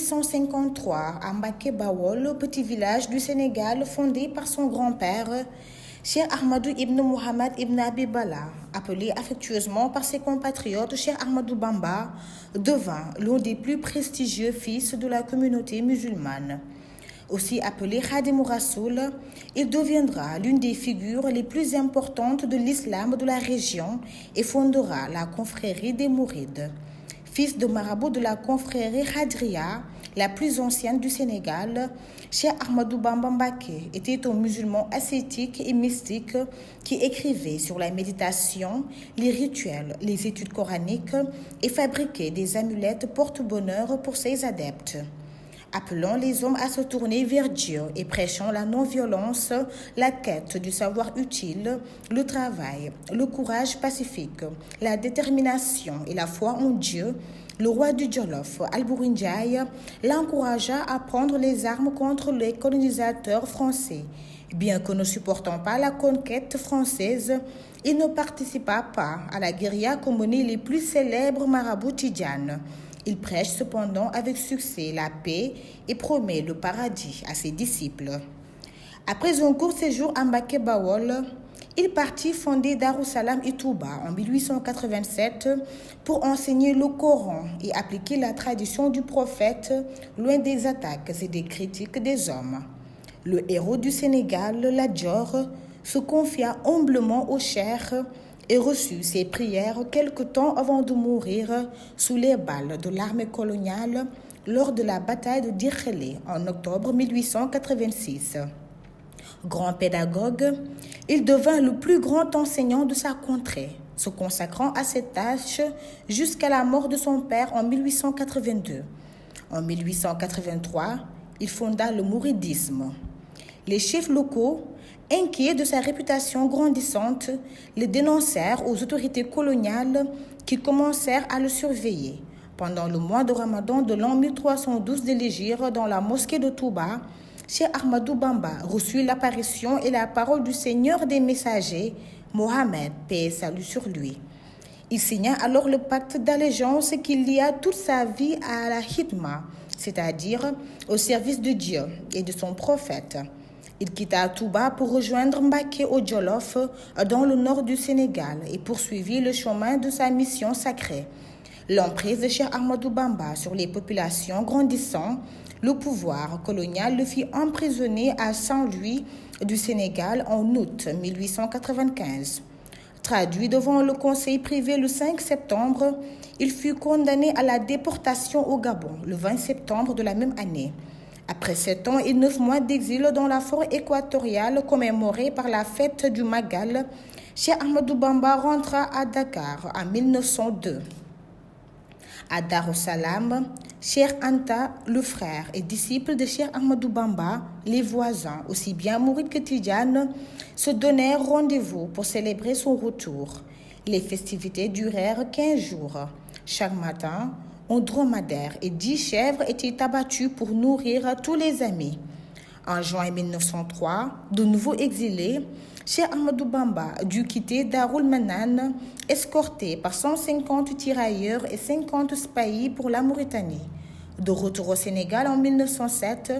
1853 à Mbacké Bawol, petit village du Sénégal fondé par son grand-père, Cheikh Ahmadou ibn Mohamed ibn Abibala, appelé affectueusement par ses compatriotes Cheikh Ahmadou Bamba, devint l'un des plus prestigieux fils de la communauté musulmane. Aussi appelé Khadimou Rassoul, il deviendra l'une des figures les plus importantes de l'islam de la région et fondera la confrérie des Mourides. Fils de marabout de la confrérie Khadria, la plus ancienne du Sénégal, Cheikh Ahmadou Bamba Mbacké était un musulman ascétique et mystique qui écrivait sur la méditation, les rituels, les études coraniques et fabriquait des amulettes porte-bonheur pour ses adeptes. Appelant les hommes à se tourner vers Dieu et prêchant la non-violence, la quête du savoir utile, le travail, le courage pacifique, la détermination et la foi en Dieu, le roi du Jolof, Alboury Ndiaye, l'encouragea à prendre les armes contre les colonisateurs français. Bien que ne supportant pas la conquête française, il ne participa pas à la guérilla qu'ont menée les plus célèbres marabouts tidjanes. Il prêche cependant avec succès la paix et promet le paradis à ses disciples. Après un court séjour à Mbacké Bawol, il partit fonder Darussalam et Touba en 1887 pour enseigner le Coran et appliquer la tradition du prophète loin des attaques et des critiques des hommes. Le héros du Sénégal, Lat Dior, se confia humblement au cheikh et reçut ses prières quelque temps avant de mourir sous les balles de l'armée coloniale lors de la bataille de Dirkhelé en octobre 1886. Grand pédagogue, il devint le plus grand enseignant de sa contrée, se consacrant à cette tâche jusqu'à la mort de son père en 1882. En 1883, il fonda le mouridisme. Les chefs locaux, inquiets de sa réputation grandissante, le dénoncèrent aux autorités coloniales qui commencèrent à le surveiller. Pendant le mois de Ramadan de l'an 1312 de l'Hégire, dans la mosquée de Touba, Cheikh Ahmadou Bamba reçut l'apparition et la parole du Seigneur des messagers, Mohammed, paix et salut sur lui. Il signa alors le pacte d'allégeance qui lia toute sa vie à la khidma, c'est-à-dire au service de Dieu et de son prophète. Il quitta Touba pour rejoindre Mbacké au Jolof, dans le nord du Sénégal, et poursuivit le chemin de sa mission sacrée. L'emprise de Cheikh Ahmadou Bamba sur les populations grandissant, le pouvoir colonial le fit emprisonner à Saint-Louis du Sénégal en août 1895. Traduit devant le conseil privé le 5 septembre, il fut condamné à la déportation au Gabon le 20 septembre de la même année. Après 7 ans et 9 mois d'exil dans la forêt équatoriale commémorée par la fête du Magal, Cheikh Ahmadou Bamba rentra à Dakar en 1902. À Darussalam, Cheikh Anta, le frère et disciple de Cheikh Ahmadou Bamba, les voisins, aussi bien mourides que tidjanes, se donnèrent rendez-vous pour célébrer son retour. Les festivités durèrent 15 jours. Chaque matin, un dromadaire et 10 chèvres étaient abattus pour nourrir tous les amis. En juin 1903, de nouveau exilé, Cheikh Ahmadou Bamba dut quitter Darul Manan, escorté par 150 tirailleurs et 50 spahis pour la Mauritanie. De retour au Sénégal en 1907,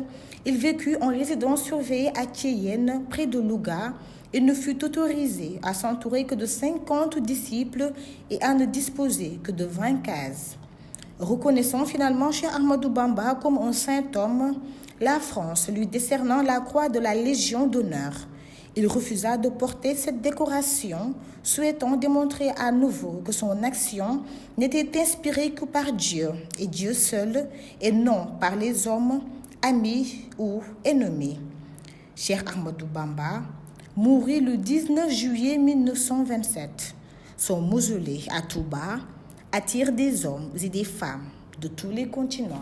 il vécut en résidence surveillée à Thiéyène, près de Louga, et ne fut autorisé à s'entourer que de 50 disciples et à ne disposer que de 20 cases. Reconnaissant finalement Cheikh Ahmadou Bamba comme un saint homme, la France lui décernant la croix de la Légion d'honneur. Il refusa de porter cette décoration, souhaitant démontrer à nouveau que son action n'était inspirée que par Dieu et Dieu seul, et non par les hommes, amis ou ennemis. Cheikh Ahmadou Bamba mourut le 19 juillet 1927. Son mausolée à Touba attire des hommes et des femmes de tous les continents.